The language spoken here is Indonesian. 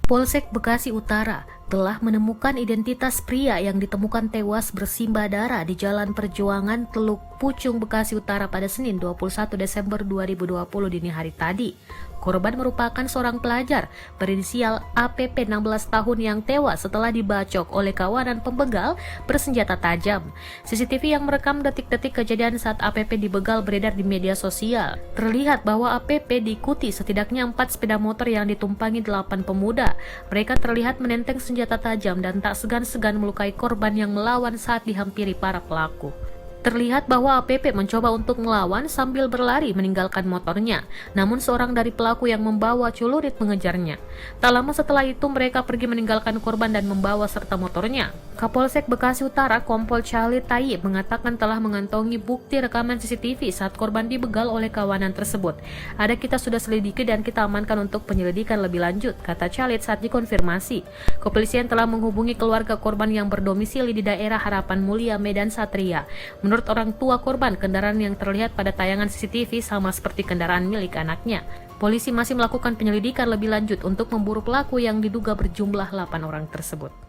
Polsek Bekasi Utara telah menemukan identitas pria yang ditemukan tewas bersimbah darah di Jalan Perjuangan Teluk Pucung, Bekasi Utara pada Senin 21 Desember 2020 dini hari tadi. Korban merupakan seorang pelajar berinisial APP 16 tahun yang tewas setelah dibacok oleh kawanan pembegal bersenjata tajam. CCTV yang merekam detik-detik kejadian saat APP dibegal beredar di media sosial. Terlihat bahwa APP diikuti setidaknya 4 sepeda motor yang ditumpangi 8 pemuda. Mereka terlihat menenteng senjata tajam dan tak segan-segan melukai korban yang melawan saat dihampiri para pelaku. Terlihat bahwa APP mencoba untuk melawan sambil berlari meninggalkan motornya, namun seorang dari pelaku yang membawa celurit mengejarnya. Tak lama setelah itu mereka pergi meninggalkan korban dan membawa serta motornya. Kapolsek Bekasi Utara Kompol Khalid Tayyib mengatakan telah mengantongi bukti rekaman CCTV saat korban dibegal oleh kawanan tersebut. Ada kita sudah selidiki dan kita amankan untuk penyelidikan lebih lanjut, kata Khalid saat dikonfirmasi. Kepolisian telah menghubungi keluarga korban yang berdomisili di daerah Harapan Mulia, Medan Satria. Menurut orang tua korban, kendaraan yang terlihat pada tayangan CCTV sama seperti kendaraan milik anaknya. Polisi masih melakukan penyelidikan lebih lanjut untuk memburu pelaku yang diduga berjumlah 8 orang tersebut.